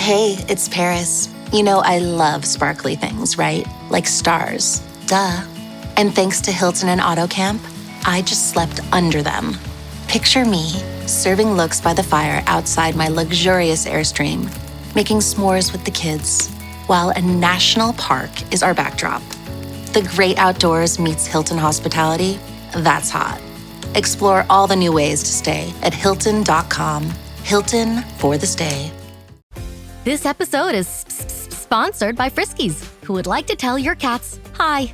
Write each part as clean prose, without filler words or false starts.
Hey, it's Paris. You know I love sparkly things, right? Like stars. Duh. And thanks to Hilton and AutoCamp, I just slept under them. Picture me, serving looks by the fire outside my luxurious Airstream, making s'mores with the kids, while a national park is our backdrop. The great outdoors meets Hilton hospitality. That's hot. Explore all the new ways to stay at Hilton.com. Hilton for the stay. This episode is sponsored by Friskies, who would like to tell your cats hi.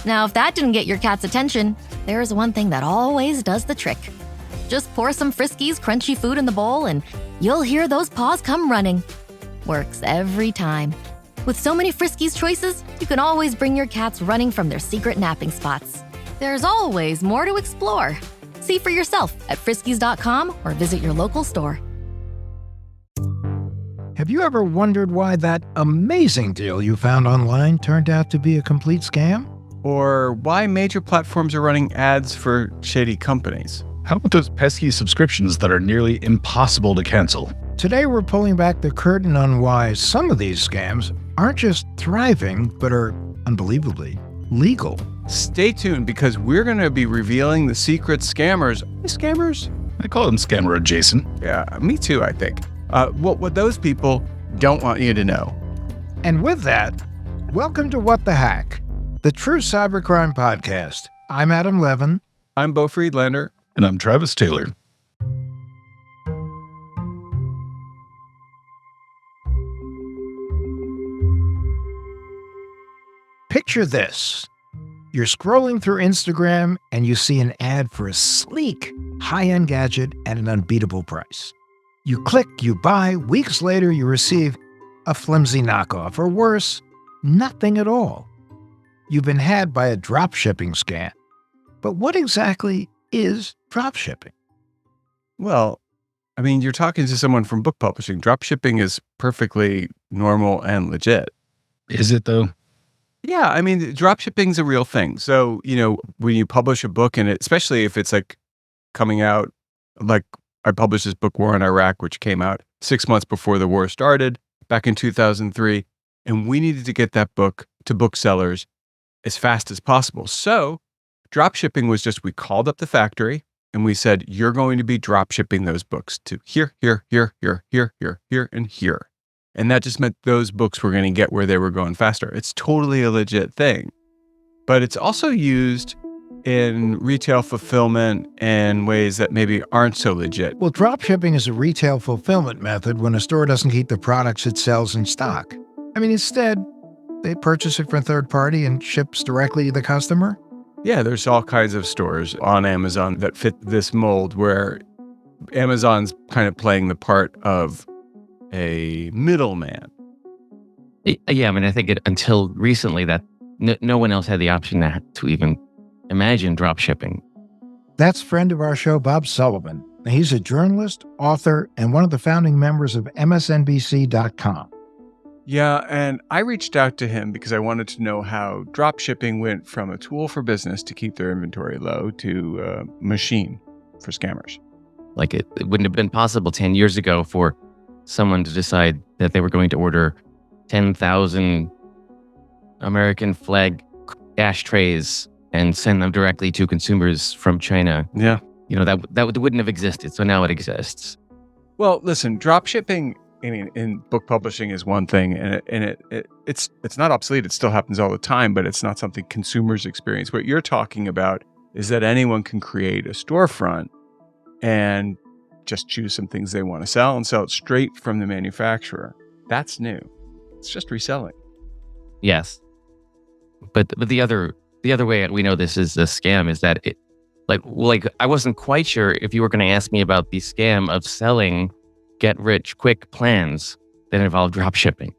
Now, if that didn't get your cat's attention, there is one thing that always does the trick. Just pour some Friskies crunchy food in the bowl and you'll hear those paws come running. Works every time. With so many Friskies choices, you can always bring your cats running from their secret napping spots. There's always more to explore. See for yourself at friskies.com or visit your local store. Have you ever wondered why that amazing deal you found online turned out to be a complete scam? Or why major platforms are running ads for shady companies? How about those pesky subscriptions that are nearly impossible to cancel? Today we're pulling back the curtain on why some of these scams aren't just thriving, but are unbelievably legal. Stay tuned because we're going to be revealing the secret scammers. Scammers? I call them scammer adjacent. Yeah, me too, I think. What those people don't want you to know. And with that, welcome to What the Hack, the true cybercrime podcast. I'm Adam Levin. I'm Beau Friedlander. And I'm Travis Taylor. Picture this. You're scrolling through Instagram and you see an ad for a sleek, high-end gadget at an unbeatable price. You click, you buy, weeks later you receive a flimsy knockoff, or worse, nothing at all. You've been had by a dropshipping scam. But what exactly is dropshipping? Well, I mean, you're talking to someone from book publishing. Dropshipping is perfectly normal and legit. Is it though? Yeah, I mean, dropshipping is a real thing. So, when you publish a book, and especially if it's like coming out, like I published this book, War in Iraq, which came out 6 months before the war started back in 2003. And we needed to get that book to booksellers as fast as possible. So dropshipping was just, we called up the factory and we said, you're going to be dropshipping those books to here, here, here, here, here, here, here, and here. And that just meant those books were going to get where they were going faster. It's totally a legit thing. But it's also used in retail fulfillment in ways that maybe aren't so legit. Well, dropshipping is a retail fulfillment method when a store doesn't keep the products it sells in stock. I mean, instead, they purchase it from a third party and ships directly to the customer. Yeah, there's all kinds of stores on Amazon that fit this mold where Amazon's kind of playing the part of a middleman. Yeah, I mean, I think until recently that no one else had the option to even imagine drop shipping. That's friend of our show, Bob Sullivan. He's a journalist, author, and one of the founding members of MSNBC.com. Yeah, and I reached out to him because I wanted to know how drop shipping went from a tool for business to keep their inventory low to a machine for scammers. Like it wouldn't have been possible 10 years ago for someone to decide that they were going to order 10,000 American flag ashtrays and send them directly to consumers from China. Yeah. That wouldn't have existed. So now it exists. Well, listen, drop shipping in book publishing is one thing, and it's not obsolete. It still happens all the time, but it's not something consumers experience. What you're talking about is that anyone can create a storefront and just choose some things they want to sell and sell it straight from the manufacturer. That's new. It's just reselling. Yes. But the other way we know this is a scam is that I wasn't quite sure if you were going to ask me about the scam of selling get-rich-quick plans that involve drop shipping.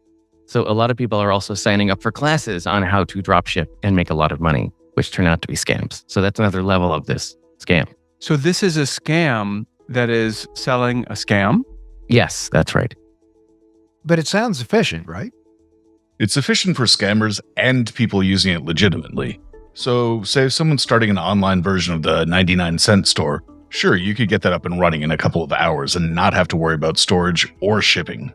So a lot of people are also signing up for classes on how to drop ship and make a lot of money, which turn out to be scams. So that's another level of this scam. So this is a scam that is selling a scam? Yes, that's right. But it sounds efficient, right? It's efficient for scammers and people using it legitimately. So, say if someone's starting an online version of the 99-cent store, sure, you could get that up and running in a couple of hours and not have to worry about storage or shipping.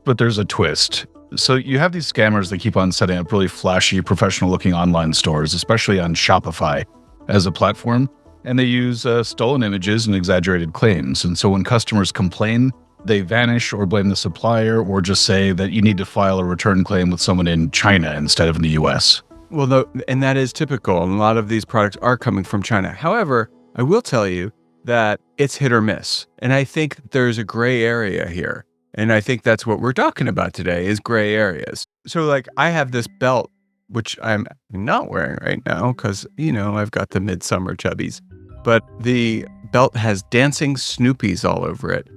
but there's a twist. So you have these scammers that keep on setting up really flashy, professional-looking online stores, especially on Shopify as a platform, and they use stolen images and exaggerated claims. And so when customers complain, they vanish or blame the supplier or just say that you need to file a return claim with someone in China instead of in the US. Well, no, and that is typical. And a lot of these products are coming from China. However, I will tell you that it's hit or miss. And I think that there's a gray area here. And I think that's what we're talking about today is gray areas. So like I have this belt, which I'm not wearing right now because, I've got the midsummer chubbies. But the belt has dancing Snoopies all over it.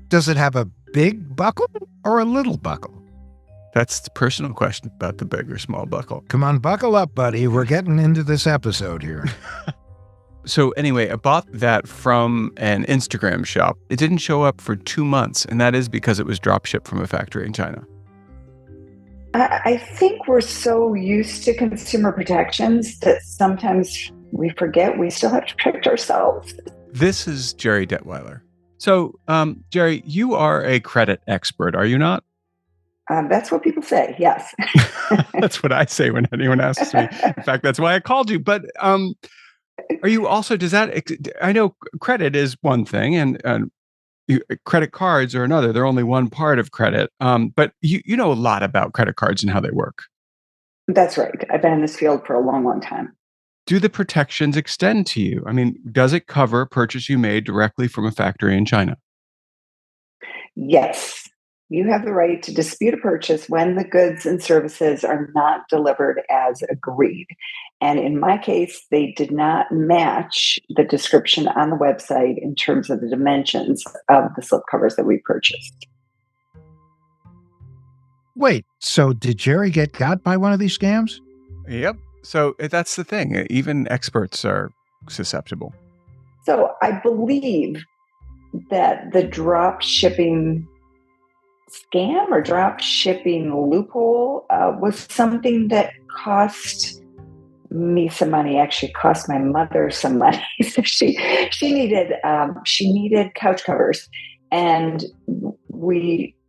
Does it have a big buckle or a little buckle? That's the personal question about the big or small buckle. Come on, buckle up, buddy. We're getting into this episode here. So anyway, I bought that from an Instagram shop. It didn't show up for 2 months, and that is because it was drop shipped from a factory in China. I think we're so used to consumer protections that sometimes we forget we still have to protect ourselves. This is Jerry Detweiler. So, Jerry, you are a credit expert, are you not? That's what people say, yes. That's what I say when anyone asks me. In fact, that's why I called you. But are you also, I know credit is one thing and credit cards are another. They're only one part of credit. But you know a lot about credit cards and how they work. That's right. I've been in this field for a long, long time. Do the protections extend to you? I mean, does it cover a purchase you made directly from a factory in China? Yes. You have the right to dispute a purchase when the goods and services are not delivered as agreed. And in my case, they did not match the description on the website in terms of the dimensions of the slipcovers that we purchased. Wait, so did Jerry get got by one of these scams? Yep. So that's the thing. Even experts are susceptible. So I believe that the drop shipping scam or drop shipping loophole was something that cost me some money. Actually, cost my mother some money. So she needed couch covers, and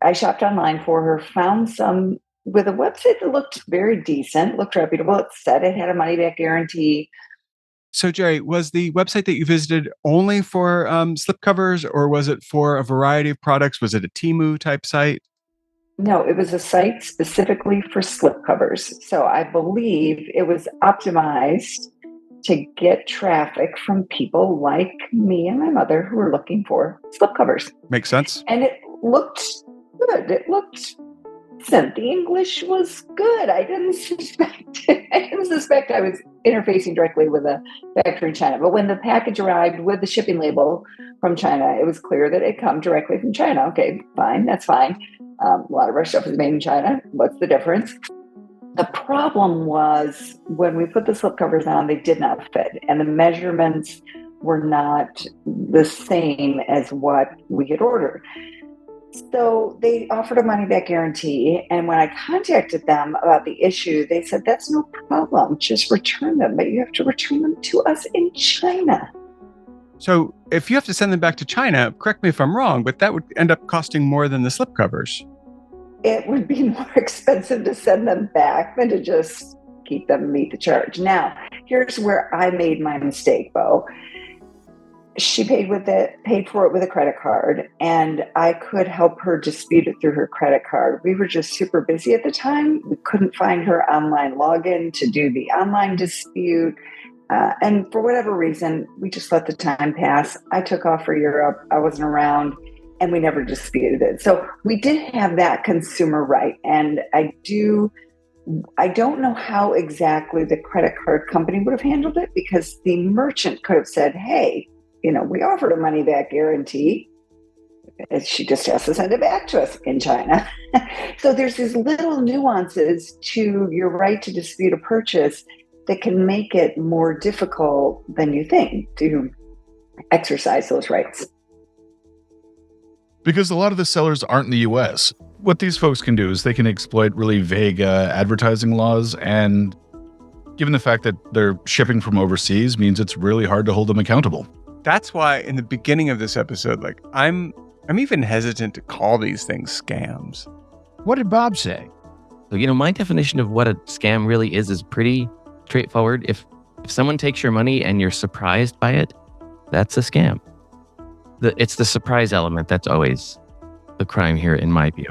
I shopped online for her. Found some with a website that looked very decent, looked reputable. It said it had a money back guarantee. So, Jerry, was the website that you visited only for slipcovers, or was it for a variety of products? Was it a Temu type site? No, it was a site specifically for slipcovers. So I believe it was optimized to get traffic from people like me and my mother who were looking for slipcovers. Makes sense. And it looked good. It looked decent. The English was good. I didn't suspect I was interfacing directly with a factory in China. But when the package arrived with the shipping label from China, it was clear that it come directly from China. Okay, fine. That's fine. A lot of our stuff is made in China. What's the difference? The problem was when we put the slipcovers on, they did not fit. And the measurements were not the same as what we had ordered. So they offered a money-back guarantee. And when I contacted them about the issue, they said, that's no problem. Just return them. But you have to return them to us in China. So if you have to send them back to China, correct me if I'm wrong, but that would end up costing more than the slipcovers. It would be more expensive to send them back than to just keep them and meet the charge. Now, here's where I made my mistake, Beau. She paid for it with a credit card, and I could help her dispute it through her credit card. We were just super busy at the time. We couldn't find her online login to do the online dispute. And for whatever reason, we just let the time pass. I took off for Europe. I wasn't around, and we never disputed it. So we did have that consumer right. And I don't know how exactly the credit card company would have handled it, because the merchant could have said, hey, we offered a money back guarantee. She just has to send it back to us in China. So there's these little nuances to your right to dispute a purchase that can make it more difficult than you think to exercise those rights. Because a lot of the sellers aren't in the US. What these folks can do is they can exploit really vague advertising laws, and given the fact that they're shipping from overseas means it's really hard to hold them accountable. That's why in the beginning of this episode, I'm even hesitant to call these things scams. What did Bob say? So, my definition of what a scam really is pretty straightforward. If someone takes your money and you're surprised by it, that's a scam. It's the surprise element that's always the crime here, in my view.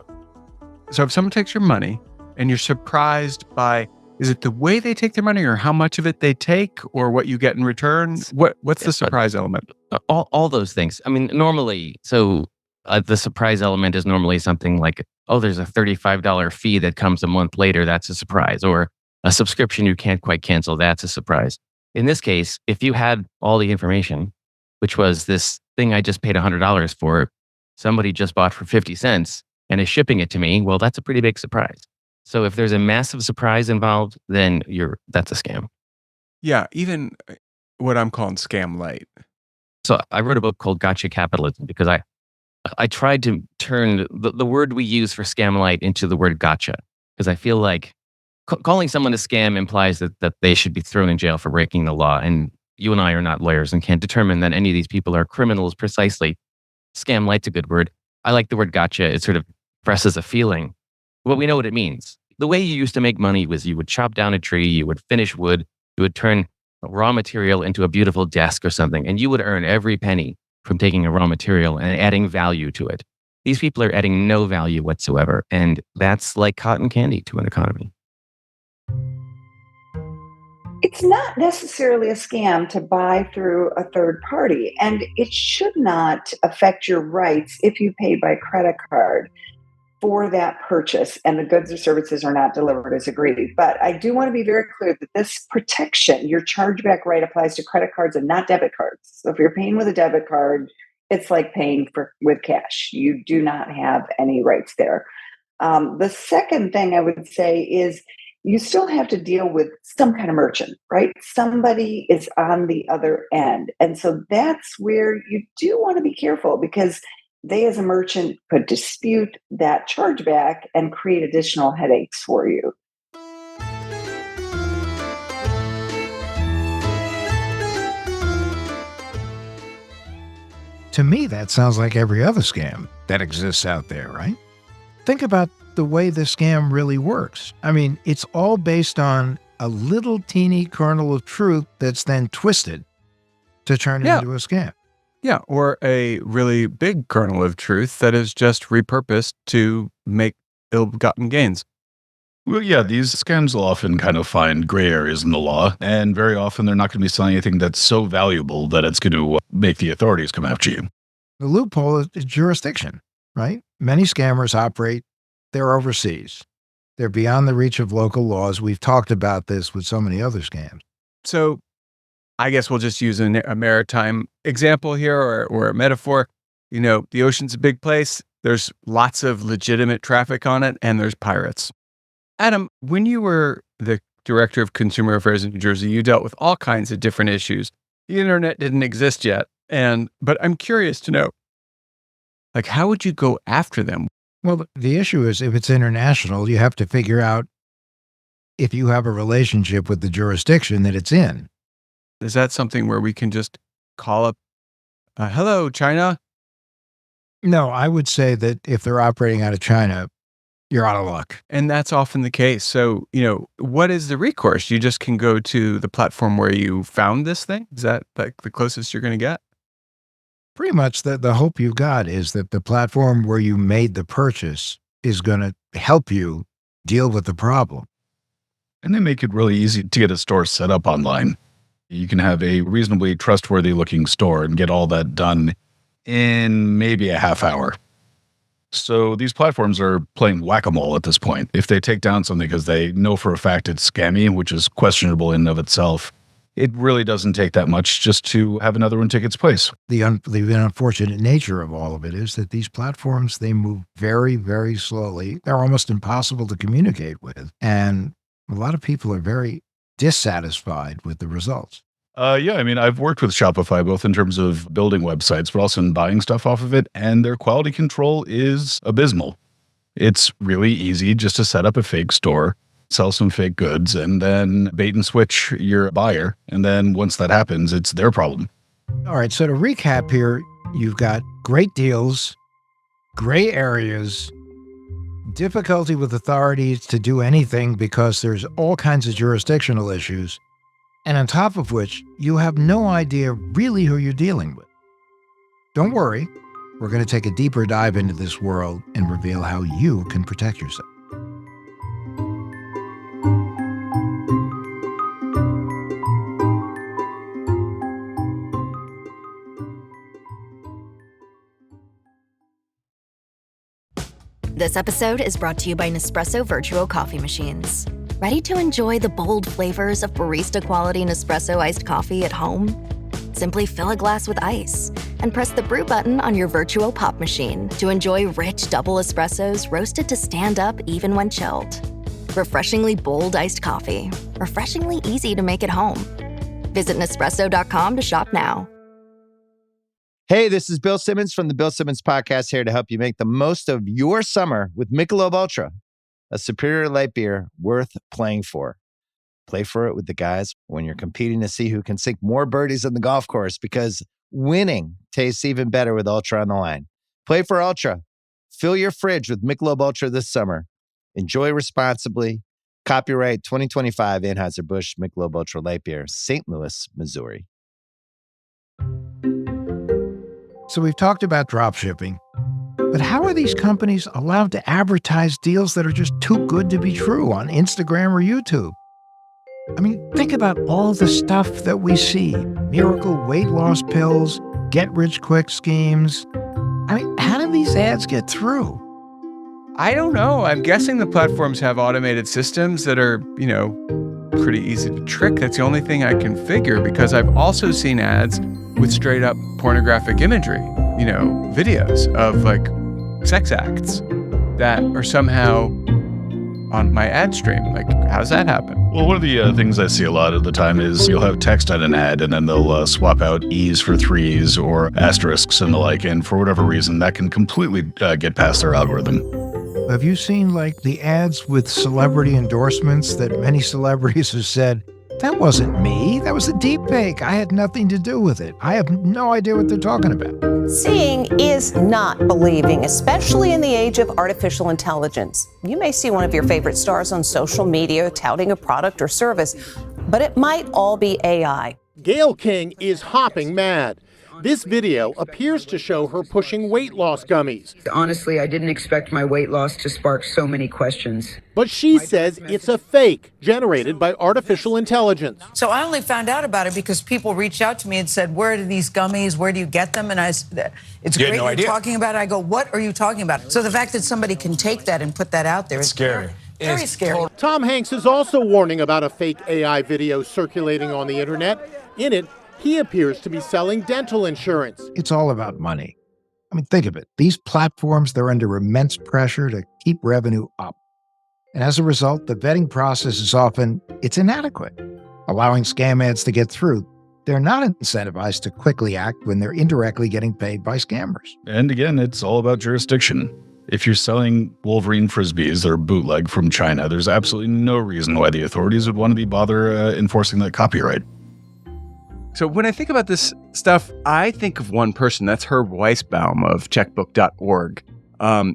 So if someone takes your money and you're surprised by, is it the way they take their money or how much of it they take or what you get in return? What's the surprise element? All those things. I mean, normally, the surprise element is normally something like, oh, there's a $35 fee that comes a month later. That's a surprise. Or a subscription you can't quite cancel. That's a surprise. In this case, if you had all the information, which was this thing I just paid $100 for, somebody just bought for 50 cents and is shipping it to me, well, that's a pretty big surprise. So if there's a massive surprise involved, then that's a scam. Yeah, even what I'm calling Scam-lite. So I wrote a book called Gotcha Capitalism because I tried to turn the word we use for Scam-lite into the word gotcha, because I feel like calling someone a scam implies that they should be thrown in jail for breaking the law. And you and I are not lawyers and can't determine that any of these people are criminals precisely. Scam-lite's a good word. I like the word gotcha. It sort of expresses a feeling. Well, we know what it means. The way you used to make money was you would chop down a tree, you would finish wood, you would turn raw material into a beautiful desk or something, and you would earn every penny from taking a raw material and adding value to it. These people are adding no value whatsoever, and that's like cotton candy to an economy. It's not necessarily a scam to buy through a third party, and it should not affect your rights if you pay by credit card for that purchase and the goods or services are not delivered as agreed. But I do want to be very clear that this protection, your chargeback right, applies to credit cards and not debit cards. So if you're paying with a debit card, it's like paying with cash. You do not have any rights there. The second thing I would say is you still have to deal with some kind of merchant, right? Somebody is on the other end. And so that's where you do want to be careful, because they as a merchant could dispute that chargeback and create additional headaches for you. To me, that sounds like every other scam that exists out there, right? Think about the way the scam really works. I mean, it's all based on a little teeny kernel of truth that's then twisted to turn it into a scam. Yeah, or a really big kernel of truth that is just repurposed to make ill-gotten gains. Well, yeah, these scams will often kind of find gray areas in the law, and very often they're not going to be selling anything that's so valuable that it's going to make the authorities come after you. The loophole is jurisdiction, right? Many scammers operate, they're overseas. They're beyond the reach of local laws. We've talked about this with so many other scams. So I guess we'll just use a maritime example here or a metaphor. You know, the ocean's a big place. There's lots of legitimate traffic on it, and there's pirates. Adam, when you were the director of consumer affairs in New Jersey, you dealt with all kinds of different issues. The internet didn't exist yet. But I'm curious to know, like, how would you go after them? Well, the issue is if it's international, you have to figure out if you have a relationship with the jurisdiction that it's in. Is that something where we can just call up, hello, China? No, I would say that if they're operating out of China, you're out of luck. And that's often the case. So, what is the recourse? You just can go to the platform where you found this thing? Is that like the closest you're going to get? Pretty much the hope you've got is that the platform where you made the purchase is going to help you deal with the problem. And they make it really easy to get a store set up online. You can have a reasonably trustworthy looking store and get all that done in maybe a half hour. So these platforms are playing whack-a-mole at this point. If they take down something because they know for a fact it's scammy, which is questionable in and of itself, it really doesn't take that much just to have another one take its place. The unfortunate nature of all of it is that these platforms, they move very, very slowly. They're almost impossible to communicate with. And a lot of people are very dissatisfied with the results. Yeah, I mean, I've worked with Shopify, both in terms of building websites, but also in buying stuff off of it, and their quality control is abysmal. It's really easy just to set up a fake store, sell some fake goods, and then bait and switch your buyer. And then once that happens, it's their problem. All right, so to recap here, you've got great deals, gray areas, difficulty with authorities to do anything because there's all kinds of jurisdictional issues, and on top of which, you have no idea really who you're dealing with. Don't worry, we're going to take a deeper dive into this world and reveal how you can protect yourself. This episode is brought to you by Nespresso Virtuo Coffee Machines. Ready to enjoy the bold flavors of barista-quality Nespresso iced coffee at home? Simply fill a glass with ice and press the brew button on your Virtuo Pop machine to enjoy rich double espressos roasted to stand up even when chilled. Refreshingly bold iced coffee. Refreshingly easy to make at home. Visit Nespresso.com to shop now. Hey, this is Bill Simmons from the Bill Simmons Podcast, here to help you make the most of your summer with Michelob Ultra, a superior light beer worth playing for. Play for it with the guys when you're competing to see who can sink more birdies on the golf course, because winning tastes even better with Ultra on the line. Play for Ultra. Fill your fridge with Michelob Ultra this summer. Enjoy responsibly. Copyright 2025 Anheuser-Busch Michelob Ultra Light Beer, St. Louis, Missouri. So we've talked about dropshipping, but how are these companies allowed to advertise deals that are just too good to be true on Instagram or YouTube? I mean, think about all the stuff that we see. Miracle weight loss pills, get-rich-quick schemes. I mean, how do these ads get through? I don't know. I'm guessing the platforms have automated systems that are, pretty easy to trick. That's the only thing I can figure, because I've also seen ads with straight up pornographic imagery, videos of like sex acts that are somehow on my ad stream. Like, how's that happen? Well, one of the things I see a lot of the time is you'll have text on an ad and then they'll swap out E's for threes or asterisks and the like. And for whatever reason, that can completely get past their algorithm. Have you seen like the ads with celebrity endorsements that many celebrities have said, that wasn't me, that was a deep fake, I had nothing to do with it. I have no idea what they're talking about. Seeing is not believing, especially in the age of artificial intelligence. You may see one of your favorite stars on social media touting a product or service, but it might all be AI. Gayle King is hopping mad. This video appears to show her pushing weight loss gummies. Honestly, I didn't expect my weight loss to spark so many questions. But she says it's a fake generated by artificial intelligence. So I only found out about it because people reached out to me and said, where are these gummies? Where do you get them? And I said, it's great you're talking about it. I go, what are you talking about? So the fact that somebody can take that and put that out there is scary. Very scary. Tom Hanks is also warning about a fake AI video circulating on the internet. In it, he appears to be selling dental insurance. It's all about money. I mean, think of it. These platforms, they're under immense pressure to keep revenue up. And as a result, the vetting process is often, it's inadequate, allowing scam ads to get through. They're not incentivized to quickly act when they're indirectly getting paid by scammers. And again, it's all about jurisdiction. If you're selling Wolverine Frisbees that are bootleg from China, there's absolutely no reason why the authorities would want to bother enforcing that copyright. So when I think about this stuff, I think of one person. That's Herb Weisbaum of checkbook.org.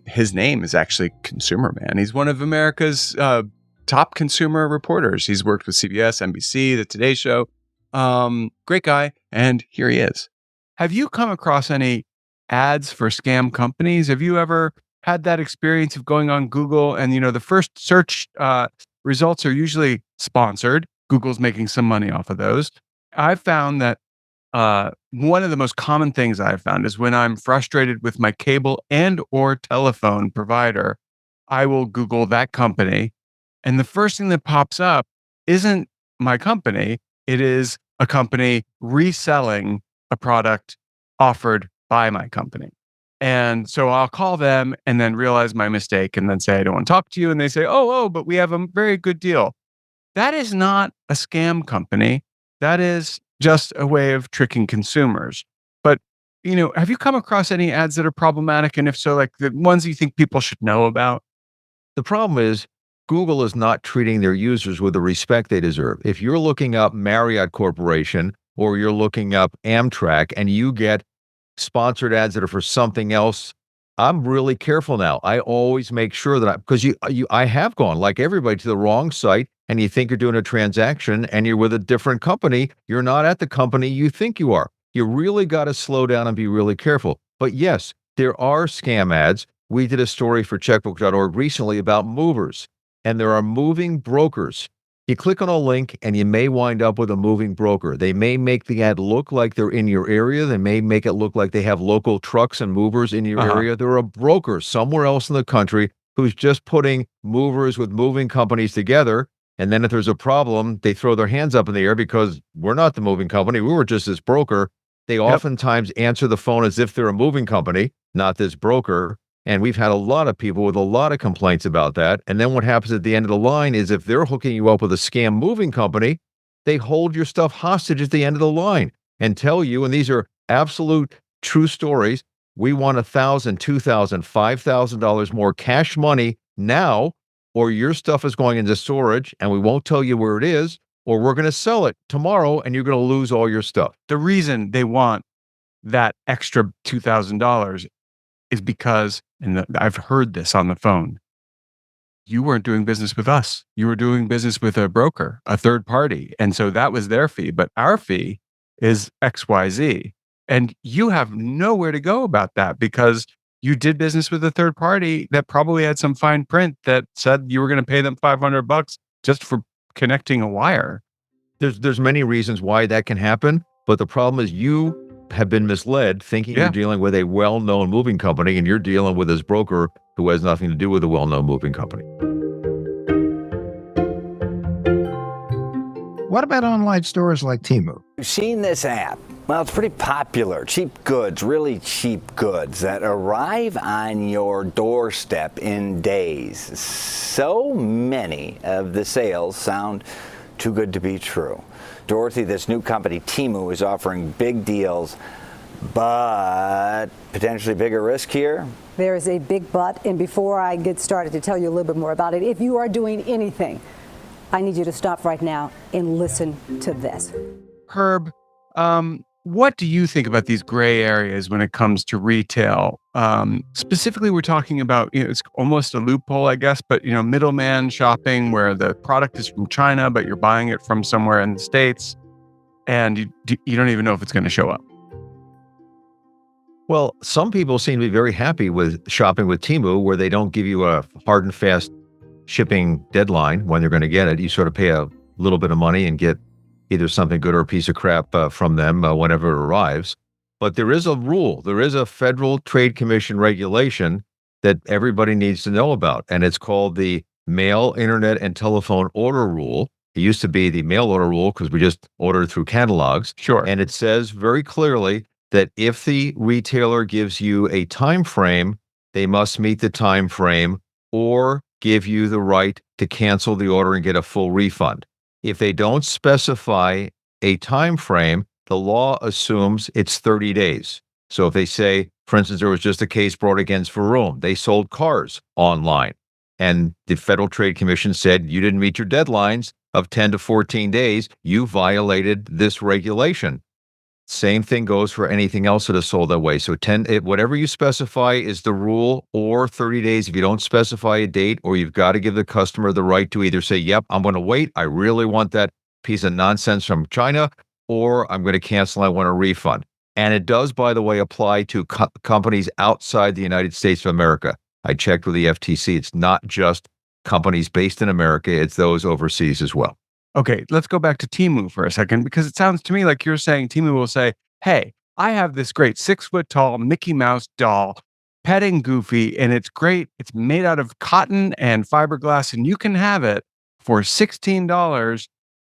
His name is actually Consumer Man. He's one of America's top consumer reporters. He's worked with CBS, NBC, The Today Show. Great guy. And here he is. Have you come across any ads for scam companies? Have you ever had that experience of going on Google and, the first search results are usually sponsored. Google's making some money off of those. I've found that one of the most common things I've found is when I'm frustrated with my cable and or telephone provider, I will Google that company. And the first thing that pops up isn't my company. It is a company reselling a product offered by my company. And so I'll call them and then realize my mistake and then say, I don't want to talk to you. And they say, but we have a very good deal. That is not a scam company. That is just a way of tricking consumers. But, have you come across any ads that are problematic? And if so, like the ones you think people should know about? The problem is Google is not treating their users with the respect they deserve. If you're looking up Marriott Corporation or you're looking up Amtrak and you get sponsored ads that are for something else I'm really careful now. I always make sure that because I have gone like everybody to the wrong site, and you think you're doing a transaction and you're with a different company. You're not at the company you think you are. You really got to slow down and be really careful. But yes, there are scam ads. We did a story for checkbook.org recently about movers, and there are moving brokers. You click on a link and you may wind up with a moving broker. They may make the ad look like they're in your area. They may make it look like they have local trucks and movers in your area. They're a broker somewhere else in the country who's just putting movers with moving companies together. And then if there's a problem, they throw their hands up in the air because we're not the moving company. We were just this broker. They oftentimes answer the phone as if they're a moving company, not this broker. And we've had a lot of people with a lot of complaints about that. And then what happens at the end of the line is if they're hooking you up with a scam moving company, they hold your stuff hostage at the end of the line and tell you, and these are absolute true stories, we want $1,000, $2,000, $5,000 more cash money now, or your stuff is going into storage and we won't tell you where it is, or we're going to sell it tomorrow and you're going to lose all your stuff. The reason they want that extra $2,000 is because, and I've heard this on the phone, you weren't doing business with us. You were doing business with a broker, a third party. And so that was their fee. But our fee is XYZ. And you have nowhere to go about that because you did business with a third party that probably had some fine print that said you were going to pay them $500 just for connecting a wire. There's many reasons why that can happen. But the problem is you have been misled thinking you're dealing with a well-known moving company and you're dealing with this broker who has nothing to do with a well-known moving company. What about online stores like Temu? You've seen this app. Well, it's pretty popular. Cheap goods, really cheap goods that arrive on your doorstep in days. So many of the sales sound too good to be true. Dorothy, this new company, Temu, is offering big deals, but potentially bigger risk here. There is a big but, and before I get started to tell you a little bit more about it, if you are doing anything, I need you to stop right now and listen to this. Herb, what do you think about these gray areas when it comes to retail? Specifically, we're talking about, it's almost a loophole, I guess, but, middleman shopping where the product is from China, but you're buying it from somewhere in the States and you don't even know if it's going to show up. Well, some people seem to be very happy with shopping with Temu where they don't give you a hard and fast shipping deadline when they're going to get it. You sort of pay a little bit of money and get either something good or a piece of crap from them whenever it arrives. But there is a rule. There is a Federal Trade Commission regulation that everybody needs to know about, and it's called the Mail, Internet, and Telephone Order Rule. It used to be the mail order rule because we just ordered through catalogs. Sure. And it says very clearly that if the retailer gives you a time frame, they must meet the time frame or give you the right to cancel the order and get a full refund. If they don't specify a time frame, the law assumes it's 30 days. So if they say, for instance, there was just a case brought against Varun, they sold cars online, and the Federal Trade Commission said you didn't meet your deadlines of 10 to 14 days, you violated this regulation. Same thing goes for anything else that is sold that way. So whatever you specify is the rule, or 30 days. If you don't specify a date, or you've got to give the customer the right to either say, yep, I'm going to wait. I really want that piece of nonsense from China, or I'm going to cancel. I want a refund. And it does, by the way, apply to companies outside the United States of America. I checked with the FTC. It's not just companies based in America. It's those overseas as well. Okay, let's go back to Temu for a second, because it sounds to me like you're saying Temu will say, hey, I have this great 6-foot-tall Mickey Mouse doll, petting Goofy, and it's great. It's made out of cotton and fiberglass, and you can have it for $16,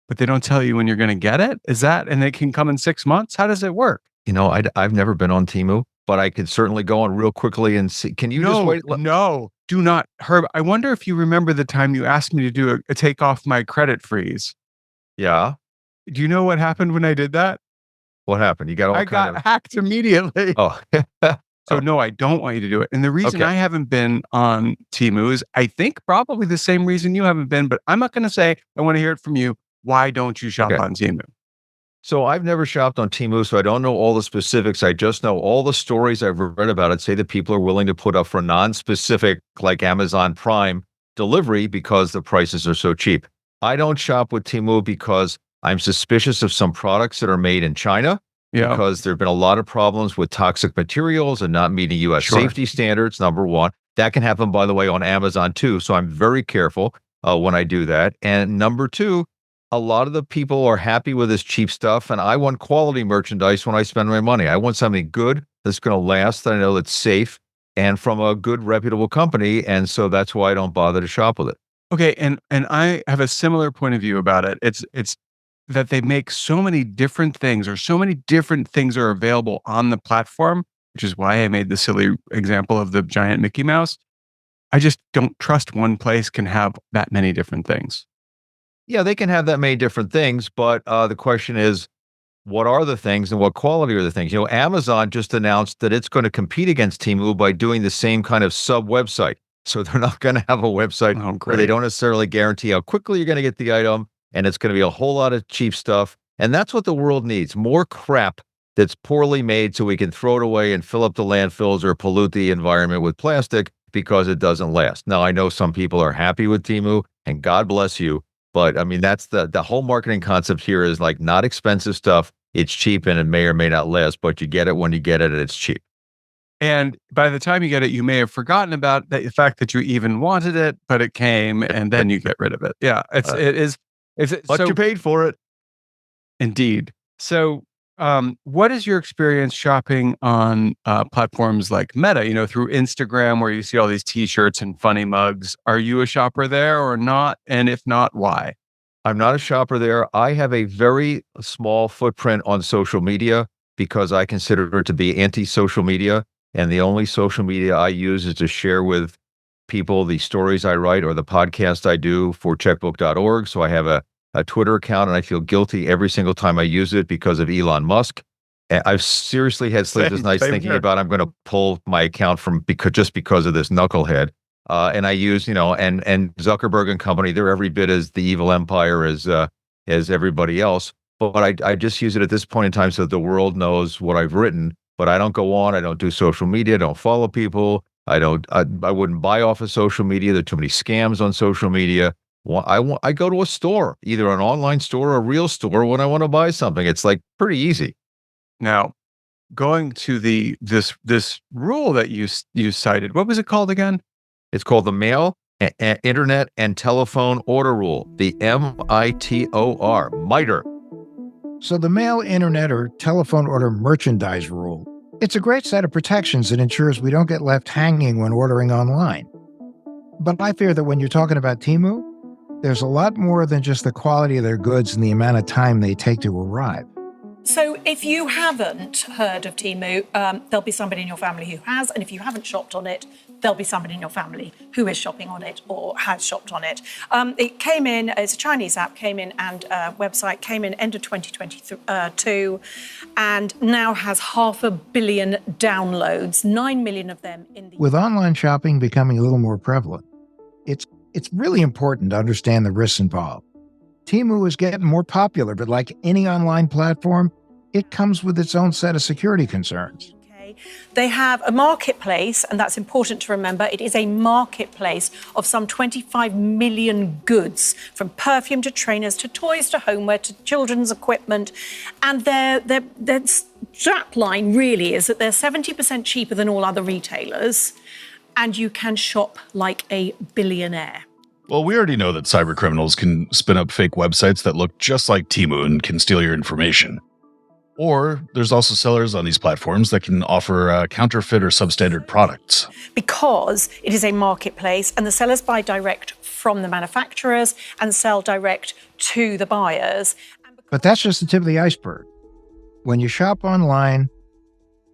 but they don't tell you when you're going to get it? Is that, and it can come in 6 months? How does it work? I've never been on Temu, but I could certainly go on real quickly and see. Can you just wait? No, do not. Herb, I wonder if you remember the time you asked me to do a take off my credit freeze. Yeah. Do you know what happened when I did that? What happened? You got I got hacked immediately. Oh. So no, I don't want you to do it. And the reason I haven't been on Temu is I think probably the same reason you haven't been, but I'm not going to say, I want to hear it from you. Why don't you shop on Temu? So I've never shopped on Temu, so I don't know all the specifics. I just know all the stories I've read about it say that people are willing to put up for non-specific, like Amazon Prime delivery because the prices are so cheap. I don't shop with Temu because I'm suspicious of some products that are made in China because there have been a lot of problems with toxic materials and not meeting U.S. safety standards, number one. That can happen, by the way, on Amazon too, so I'm very careful when I do that. And number two, a lot of the people are happy with this cheap stuff, and I want quality merchandise when I spend my money. I want something good that's going to last, that I know that's safe, and from a good, reputable company, and so that's why I don't bother to shop with it. Okay, and I have a similar point of view about it. It's that they make so many different things, or so many different things are available on the platform, which is why I made the silly example of the giant Mickey Mouse. I just don't trust one place can have that many different things. Yeah, they can have that many different things, but the question is, what are the things and what quality are the things? You know, Amazon just announced that it's going to compete against Temu by doing the same kind of sub website. So they're not going to have a website where they don't necessarily guarantee how quickly you're going to get the item, and it's going to be a whole lot of cheap stuff. And that's what the world needs, more crap that's poorly made so we can throw it away and fill up the landfills or pollute the environment with plastic because it doesn't last. Now, I know some people are happy with Temu, and God bless you. But I mean, that's the whole marketing concept here is like not expensive stuff. It's cheap and it may or may not last, but you get it when you get it and it's cheap. And by the time you get it, you may have forgotten about the fact that you even wanted it, but it came and then you get rid of it. Yeah, But you paid for it. Indeed. So what is your experience shopping on platforms like Meta, you know, through Instagram, where you see all these t-shirts and funny mugs? Are you a shopper there or not? And if not, why? I'm not a shopper there. I have a very small footprint on social media because I consider it to be anti-social media. And the only social media I use is to share with people the stories I write or the podcast I do for checkbook.org. So I have a Twitter account, and I feel guilty every single time I use it because of Elon Musk. And I've seriously had sleepless nights thinking about I'm going to pull my account from because of this knucklehead. And I use, you know, and Zuckerberg and company, they're every bit as the evil empire as everybody else. But I just use it at this point in time so that the world knows what I've written. But I don't go on. I don't do social media. I don't follow people. I wouldn't buy off of social media. There are too many scams on social media. I go to a store, either an online store or a real store when I want to buy something. It's like pretty easy. Now, going to this rule that you cited, what was it called again? It's called the Mail, Internet, and Telephone Order Rule, the MITOR, MITOR. So the Mail, Internet, or Telephone Order Merchandise Rule, it's a great set of protections that ensures we don't get left hanging when ordering online. But I fear that when you're talking about Temu, there's a lot more than just the quality of their goods and the amount of time they take to arrive. So if you haven't heard of Temu, there'll be somebody in your family who has, and if you haven't shopped on it, there'll be somebody in your family who is shopping on it or has shopped on it. It came in, it's a Chinese app, website came in end of 2022, and now has 500 million downloads, 9 million of them in the... With online shopping becoming a little more prevalent, it's really important to understand the risks involved. Temu is getting more popular, but like any online platform, it comes with its own set of security concerns. They have a marketplace, and that's important to remember. It is a marketplace of some 25 million goods, from perfume to trainers to toys to homeware to children's equipment. And their strap line really is that they're 70% cheaper than all other retailers, and you can shop like a billionaire. Well, we already know that cyber criminals can spin up fake websites that look just like Temu and can steal your information. Or there's also sellers on these platforms that can offer counterfeit or substandard products. Because it is a marketplace and the sellers buy direct from the manufacturers and sell direct to the buyers. But that's just the tip of the iceberg. When you shop online,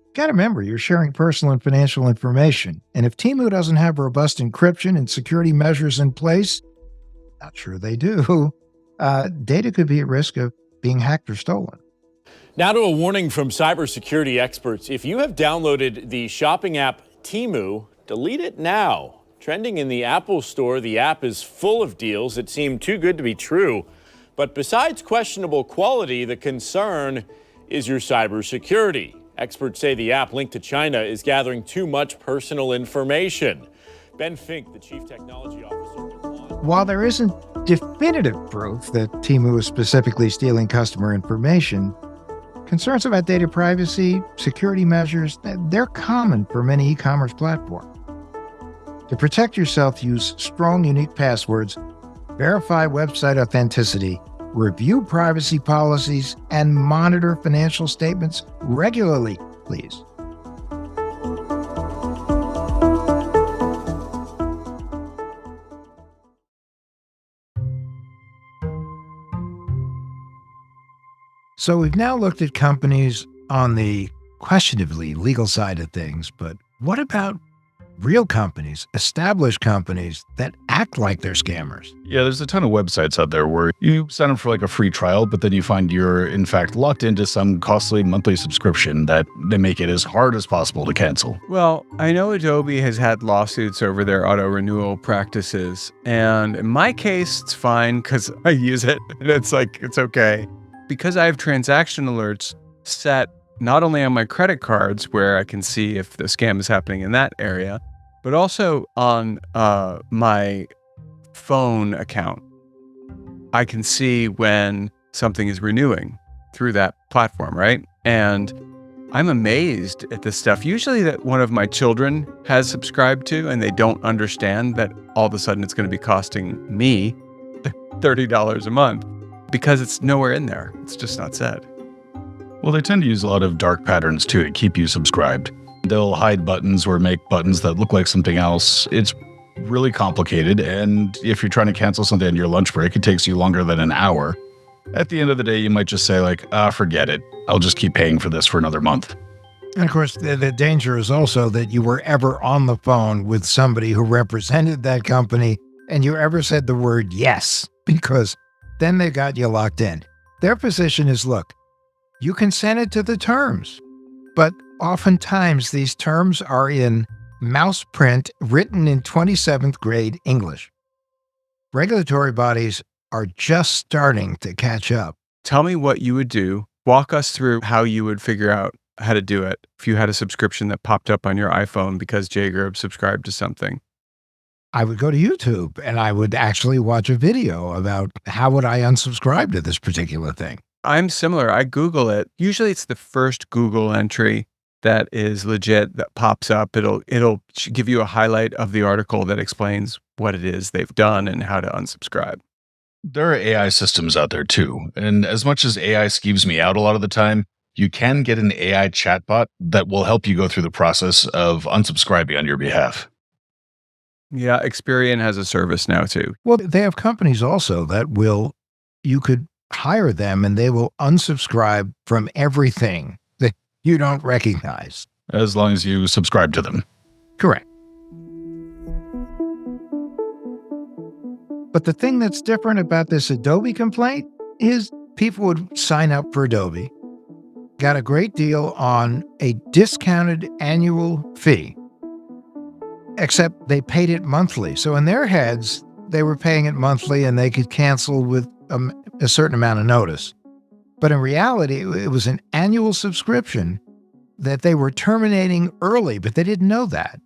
you got to remember you're sharing personal and financial information. And if Temu doesn't have robust encryption and security measures in place, not sure they do, data could be at risk of being hacked or stolen. Now to a warning from cybersecurity experts. If you have downloaded the shopping app Temu, delete it now. Trending in the Apple Store, the app is full of deals that seem too good to be true. But besides questionable quality, the concern is your cybersecurity. Experts say the app linked to China is gathering too much personal information. Ben Fink, the chief technology officer. While there isn't definitive proof that Temu is specifically stealing customer information, concerns about data privacy, security measures, they're common for many e-commerce platforms. To protect yourself, use strong, unique passwords, verify website authenticity, review privacy policies, and monitor financial statements regularly, please. So we've now looked at companies on the questionably legal side of things, but what about real companies, established companies that act like they're scammers? Yeah, there's a ton of websites out there where you sign up for like a free trial, but then you find you're in fact locked into some costly monthly subscription that they make it as hard as possible to cancel. Well, I know Adobe has had lawsuits over their auto renewal practices, and in my case, it's fine because I use it and it's okay. Because I have transaction alerts set not only on my credit cards where I can see if the scam is happening in that area, but also on my phone account. I can see when something is renewing through that platform, right? And I'm amazed at this stuff. Usually that one of my children has subscribed to, and they don't understand that all of a sudden it's going to be costing me $30 a month because it's nowhere in there. It's just not said. Well, they tend to use a lot of dark patterns too to keep you subscribed. They'll hide buttons or make buttons that look like something else. It's really complicated, and if you're trying to cancel something on your lunch break, it takes you longer than an hour. At the end of the day, you might just say like, forget it. I'll just keep paying for this for another month. And of course, the danger is also that you were ever on the phone with somebody who represented that company and you ever said the word yes, because then they got you locked in. Their position is, look, you consented to the terms, but oftentimes these terms are in mouse print written in 27th grade English. Regulatory bodies are just starting to catch up. Tell me what you would do. Walk us through how you would figure out how to do it if you had a subscription that popped up on your iPhone because Jay Gerb subscribed to something. I would go to YouTube and I would actually watch a video about how would I unsubscribe to this particular thing. I'm similar. I Google it. Usually it's the first Google entry that is legit that pops up. It'll give you a highlight of the article that explains what it is they've done and how to unsubscribe. There are AI systems out there too. And as much as AI skeeves me out a lot of the time, you can get an AI chatbot that will help you go through the process of unsubscribing on your behalf. Yeah, Experian has a service now too. Well, they have companies also that you could hire them and they will unsubscribe from everything that you don't recognize. As long as you subscribe to them. Correct. But the thing that's different about this Adobe complaint is people would sign up for Adobe, got a great deal on a discounted annual fee, except they paid it monthly. So in their heads, they were paying it monthly and they could cancel with a certain amount of notice. But in reality, it was an annual subscription that they were terminating early, but they didn't know that.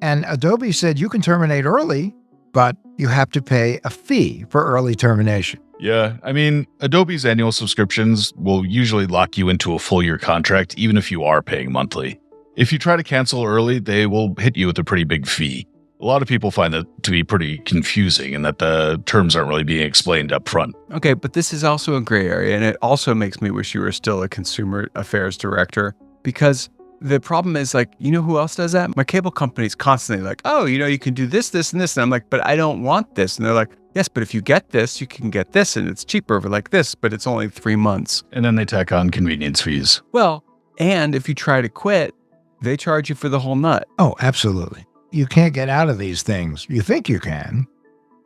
And Adobe said, you can terminate early, but you have to pay a fee for early termination. Yeah, I mean, Adobe's annual subscriptions will usually lock you into a full year contract, even if you are paying monthly. If you try to cancel early, they will hit you with a pretty big fee. A lot of people find that to be pretty confusing and that the terms aren't really being explained up front. Okay, but this is also a gray area, and it also makes me wish you were still a consumer affairs director, because the problem is, like, you know who else does that? My cable company's constantly like, oh, you can do this, this, and this. And I'm like, but I don't want this. And they're like, yes, but if you get this, you can get this, and it's cheaper for like this, but it's only 3 months. And then they tack on convenience fees. Well, and if you try to quit, they charge you for the whole nut. Oh, absolutely. You can't get out of these things. You think you can,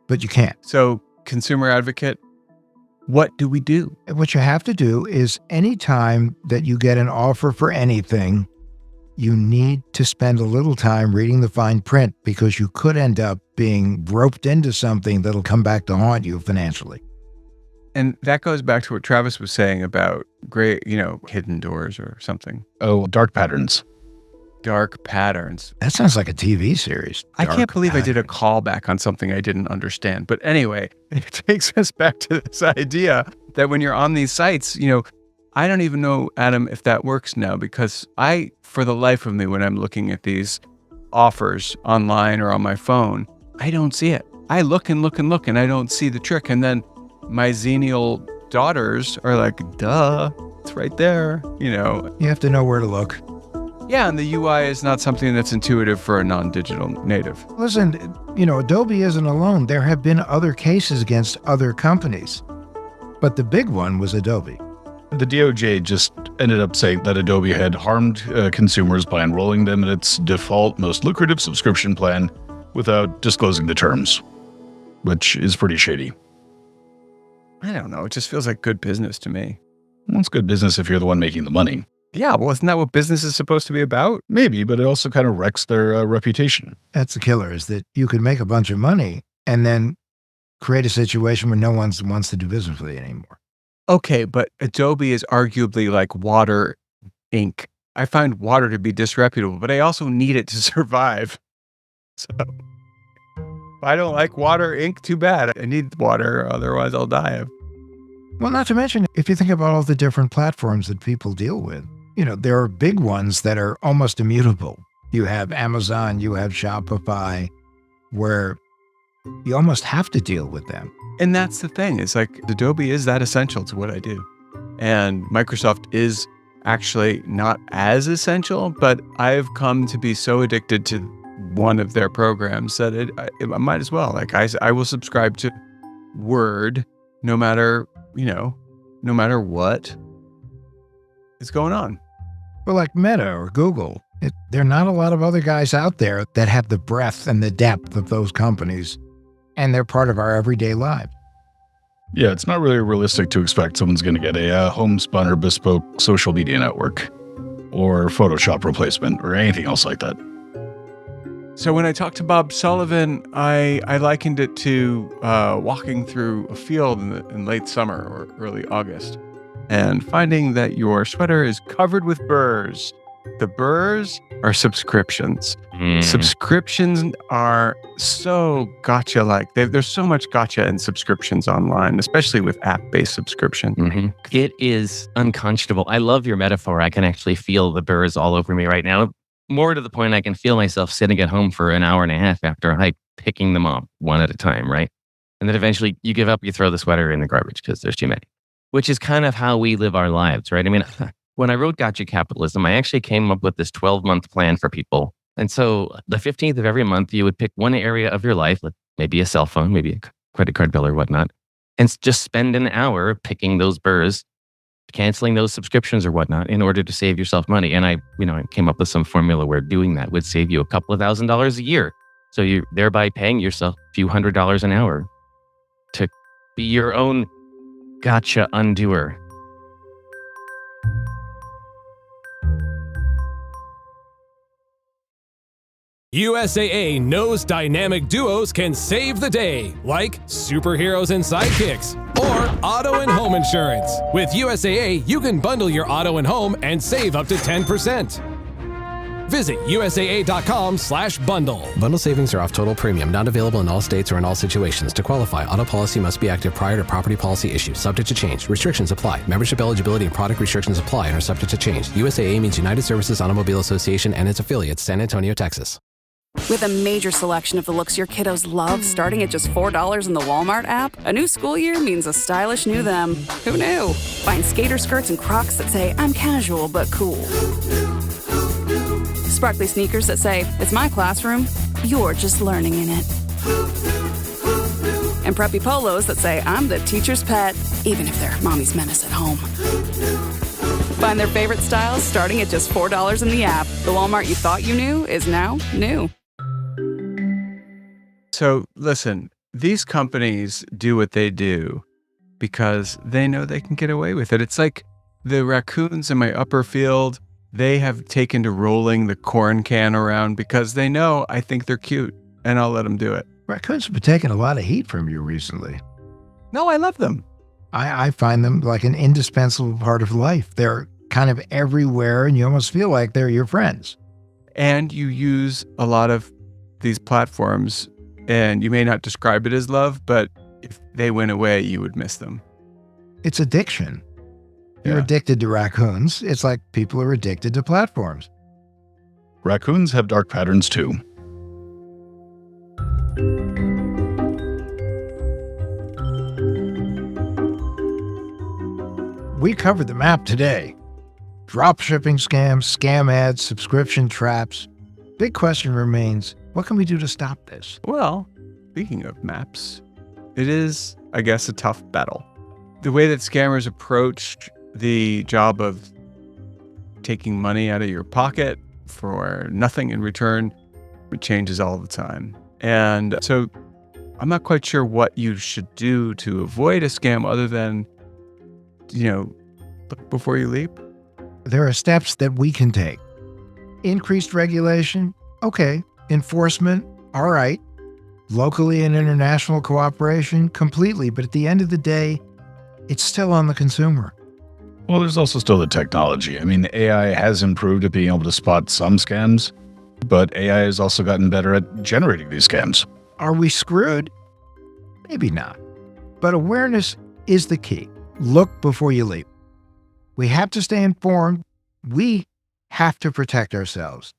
but you can't. So, consumer advocate, what do we do? What you have to do is anytime that you get an offer for anything, you need to spend a little time reading the fine print, because you could end up being roped into something that'll come back to haunt you financially. And that goes back to what Travis was saying about hidden doors or something. Oh, dark patterns. Dark patterns. That sounds like a TV series. I can't believe I did a callback on something I didn't understand. But anyway, it takes us back to this idea that when you're on these sites, I don't even know, Adam, if that works now, because for the life of me, when I'm looking at these offers online or on my phone, I don't see it. I look and look and look, and I don't see the trick. And then my xenial daughters are like, duh, it's right there, You have to know where to look. Yeah, and the UI is not something that's intuitive for a non-digital native. Listen, Adobe isn't alone. There have been other cases against other companies, but the big one was Adobe. The DOJ just ended up saying that Adobe had harmed consumers by enrolling them in its default, most lucrative subscription plan without disclosing the terms, which is pretty shady. I don't know. It just feels like good business to me. Well, it's good business if you're the one making the money. Yeah, well, isn't that what business is supposed to be about? Maybe, but it also kind of wrecks their reputation. That's the killer, is that you could make a bunch of money and then create a situation where no one wants to do business with you anymore. Okay, but Adobe is arguably like water, ink. I find water to be disreputable, but I also need it to survive. So if I don't like water, ink, too bad. I need water, otherwise I'll die. Well, not to mention, if you think about all the different platforms that people deal with, there are big ones that are almost immutable. You have Amazon, you have Shopify, where you almost have to deal with them. And that's the thing. It's like Adobe is that essential to what I do. And Microsoft is actually not as essential, but I've come to be so addicted to one of their programs that I might as well. Like I will subscribe to Word no matter what is going on. Well, like Meta or Google, there are not a lot of other guys out there that have the breadth and the depth of those companies, and they're part of our everyday lives. Yeah, it's not really realistic to expect someone's going to get a homespun or bespoke social media network or Photoshop replacement or anything else like that. So when I talked to Bob Sullivan, I likened it to walking through a field in late summer or early August and finding that your sweater is covered with burrs. The burrs are subscriptions. Subscriptions are so gotcha-like. There's so much gotcha in subscriptions online, especially with app-based subscriptions. Mm-hmm. It is unconscionable. I love your metaphor. I can actually feel the burrs all over me right now. More to the point, I can feel myself sitting at home for an hour and a half after a hike, picking them up one at a time, right? And then eventually you give up, you throw the sweater in the garbage because there's too many, which is kind of how we live our lives, right? I mean, when I wrote Gotcha Capitalism, I actually came up with this 12-month plan for people. And so the 15th of every month, you would pick one area of your life, like maybe a cell phone, maybe a credit card bill or whatnot, and just spend an hour picking those burrs, canceling those subscriptions or whatnot in order to save yourself money. And I came up with some formula where doing that would save you a couple of $1,000s a year. So you're thereby paying yourself a few $100s an hour to be your own gotcha undoer. USAA knows dynamic duos can save the day, like superheroes and sidekicks, or auto and home insurance. With USAA, you can bundle your auto and home and save up to 10%. Visit USAA.com/bundle. Bundle savings are off total premium, not available in all states or in all situations. To qualify, auto policy must be active prior to property policy issue, subject to change. Restrictions apply. Membership eligibility and product restrictions apply and are subject to change. USAA means United Services Automobile Association and its affiliates, San Antonio, Texas. With a major selection of the looks your kiddos love, starting at just $4 in the Walmart app, a new school year means a stylish new them. Who knew? Find skater skirts and Crocs that say, I'm casual but cool. Sparkly sneakers that say, it's my classroom, you're just learning in it. And preppy polos that say, I'm the teacher's pet, even if they're mommy's menace at home. Find their favorite styles starting at just $4 in the app. The Walmart you thought you knew is now new. So listen, these companies do what they do because they know they can get away with it. It's like the raccoons in my upper field, they have taken to rolling the corn can around because they know I think they're cute and I'll let them do it. Raccoons have been taking a lot of heat from you recently. No, I love them. I find them like an indispensable part of life. They're kind of everywhere, and you almost feel like they're your friends. And you use a lot of these platforms, and you may not describe it as love, but if they went away, you would miss them. It's addiction. You're addicted to raccoons. It's like people are addicted to platforms. Raccoons have dark patterns too. We covered the map today. Dropshipping scams, scam ads, subscription traps. Big question remains, what can we do to stop this? Well, speaking of maps, it is, I guess, a tough battle. The way that scammers approach the job of taking money out of your pocket for nothing in return, it changes all the time. And so I'm not quite sure what you should do to avoid a scam other than, look before you leap. There are steps that we can take. Increased regulation, okay. Enforcement, all right. Locally and international cooperation, completely. But at the end of the day, it's still on the consumer. Well, there's also still the technology. I mean, AI has improved at being able to spot some scams, but AI has also gotten better at generating these scams. Are we screwed? Maybe not. But awareness is the key. Look before you leap. We have to stay informed. We have to protect ourselves.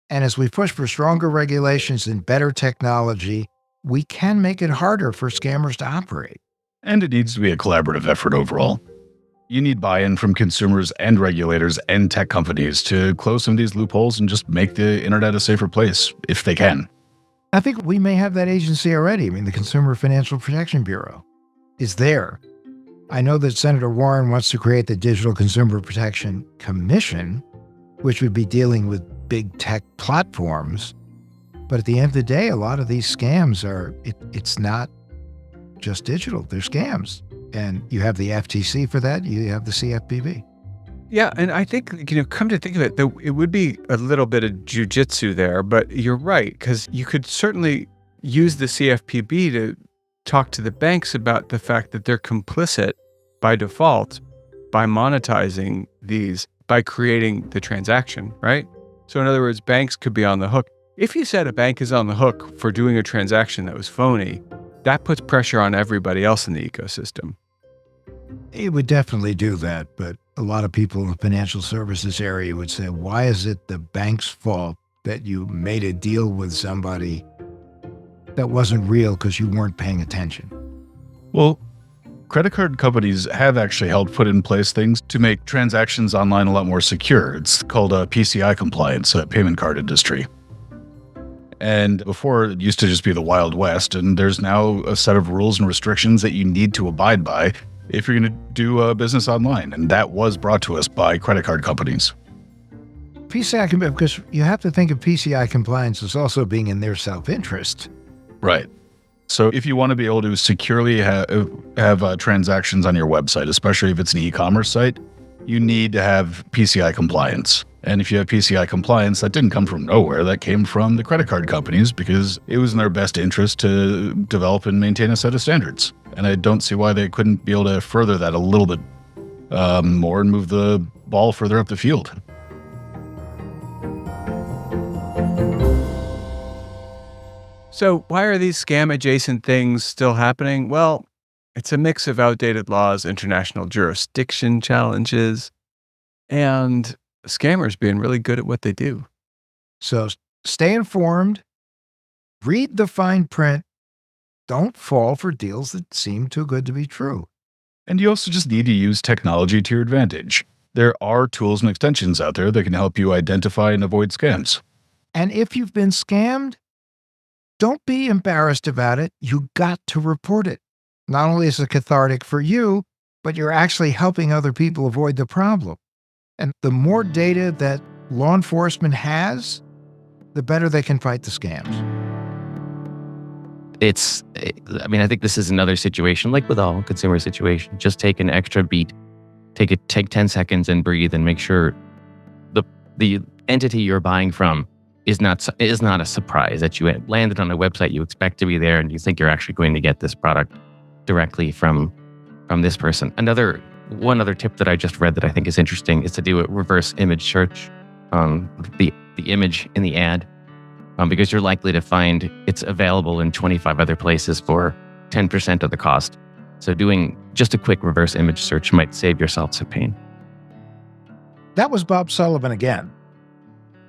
And as we push for stronger regulations and better technology, we can make it harder for scammers to operate. And it needs to be a collaborative effort overall. You need buy-in from consumers and regulators and tech companies to close some of these loopholes and just make the internet a safer place, if they can. I think we may have that agency already. I mean, the Consumer Financial Protection Bureau is there. I know that Senator Warren wants to create the Digital Consumer Protection Commission, which would be dealing with big tech platforms. But at the end of the day, a lot of these scams it's not just digital, they're scams. And you have the FTC for that, you have the CFPB. Yeah, and I think, come to think of it, it would be a little bit of jujitsu there, but you're right, because you could certainly use the CFPB to talk to the banks about the fact that they're complicit by default by monetizing these, by creating the transaction, right? So in other words, banks could be on the hook. If you said a bank is on the hook for doing a transaction that was phony, that puts pressure on everybody else in the ecosystem. It would definitely do that, but a lot of people in the financial services area would say, why is it the bank's fault that you made a deal with somebody that wasn't real because you weren't paying attention? Well, credit card companies have actually helped put in place things to make transactions online a lot more secure. It's called PCI compliance, payment card industry. And before, it used to just be the Wild West, and there's now a set of rules and restrictions that you need to abide by if you're going to do business online. And that was brought to us by credit card companies. PCI, because you have to think of PCI compliance as also being in their self-interest. Right. So if you want to be able to securely have transactions on your website, especially if it's an e-commerce site, you need to have PCI compliance. And if you have PCI compliance, that didn't come from nowhere. That came from the credit card companies because it was in their best interest to develop and maintain a set of standards. And I don't see why they couldn't be able to further that a little bit more and move the ball further up the field. So why are these scam-adjacent things still happening? Well, it's a mix of outdated laws, international jurisdiction challenges, and scammers being really good at what they do. So stay informed, read the fine print, don't fall for deals that seem too good to be true. And you also just need to use technology to your advantage. There are tools and extensions out there that can help you identify and avoid scams. And if you've been scammed, don't be embarrassed about it. You got to report it. Not only is it cathartic for you, but you're actually helping other people avoid the problem. And the more data that law enforcement has, the better they can fight the scams. I think this is another situation, like with all consumer situations. Just take an extra beat, take 10 seconds and breathe and make sure the entity you're buying from is not a surprise that you landed on a website you expect to be there and you think you're actually going to get this product directly from from this person. One other tip that I just read that I think is interesting is to do a reverse image search on the image in the ad, because you're likely to find it's available in 25 other places for 10% of the cost. So doing just a quick reverse image search might save yourself some pain. That was Bob Sullivan again.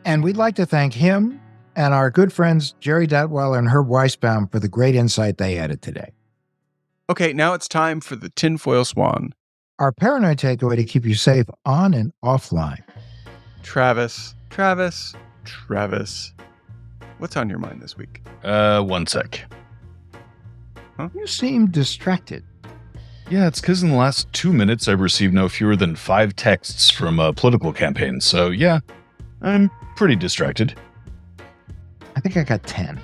And we'd like to thank him and our good friends Jerry Datweiler and Herb Weisbaum for the great insight they added today. Okay, now it's time for the tinfoil swan. Our paranoid takeaway to keep you safe on and offline. Travis, what's on your mind this week? 1 sec. Huh? You seem distracted. Yeah, it's because in the last 2 minutes, I've received no fewer than 5 texts from political campaigns. So yeah, I'm pretty distracted. I think I got 10.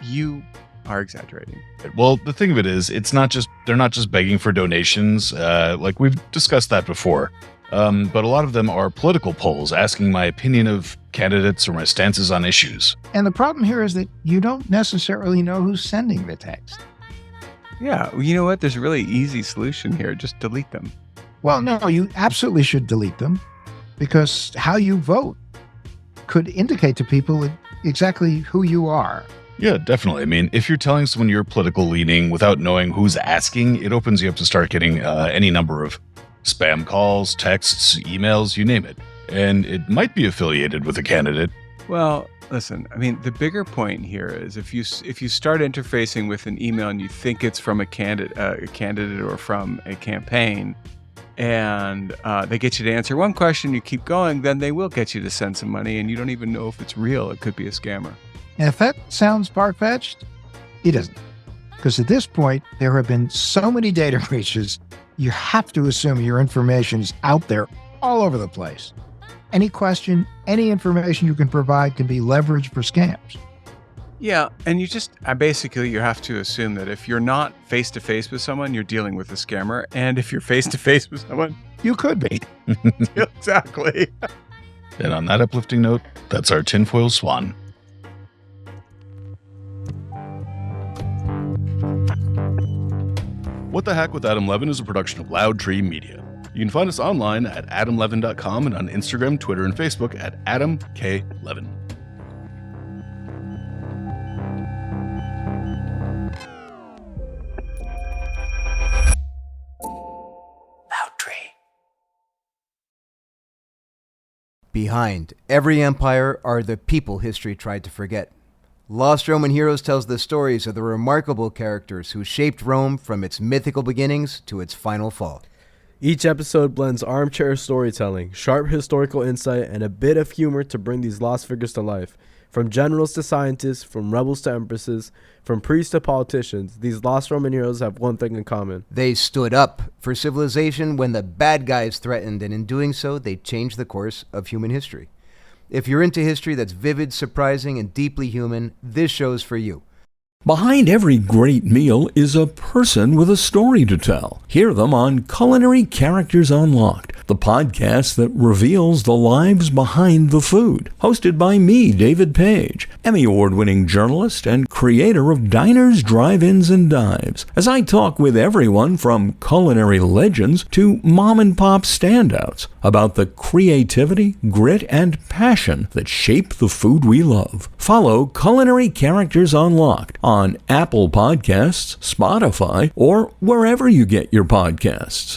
You are exaggerating. Well, the thing of it is, they're not just begging for donations. Like we've discussed that before. But a lot of them are political polls asking my opinion of candidates or my stances on issues. And the problem here is that you don't necessarily know who's sending the text. Yeah, well, you know what? There's a really easy solution here. Just delete them. Well, no, you absolutely should delete them, because how you vote could indicate to people exactly who you are. Yeah, definitely. I mean, if you're telling someone you're political leaning without knowing who's asking, it opens you up to start getting any number of spam calls, texts, emails, you name it. And it might be affiliated with a candidate. Well, listen, I mean, the bigger point here is if you start interfacing with an email and you think it's from a candidate or from a campaign, and they get you to answer one question, you keep going, then they will get you to send some money, and you don't even know if it's real. It could be a scammer. And if that sounds far-fetched, it isn't. Because at this point, there have been so many data breaches, you have to assume your information is out there all over the place. Any question, any information you can provide can be leveraged for scams. Yeah, and you have to assume that if you're not face-to-face with someone, you're dealing with a scammer. And if you're face-to-face with someone, you could be. Exactly. And on that uplifting note, that's our tinfoil swan. What the Heck with Adam Levin is a production of Loud Tree Media. You can find us online at adamlevin.com and on Instagram, Twitter, and Facebook at Adam K. Levin. Behind every empire are the people history tried to forget. Lost Roman Heroes tells the stories of the remarkable characters who shaped Rome from its mythical beginnings to its final fall. Each episode blends armchair storytelling, sharp historical insight, and a bit of humor to bring these lost figures to life. From generals to scientists, from rebels to empresses, from priests to politicians, these lost Roman heroes have one thing in common. They stood up for civilization when the bad guys threatened, and in doing so, they changed the course of human history. If you're into history that's vivid, surprising, and deeply human, this show's for you. Behind every great meal is a person with a story to tell. Hear them on Culinary Characters Unlocked, the podcast that reveals the lives behind the food. Hosted by me, David Page, Emmy Award-winning journalist and creator of Diners, Drive-Ins, and Dives, as I talk with everyone from culinary legends to mom-and-pop standouts about the creativity, grit, and passion that shape the food we love. Follow Culinary Characters Unlocked on Apple Podcasts, Spotify, or wherever you get your podcasts.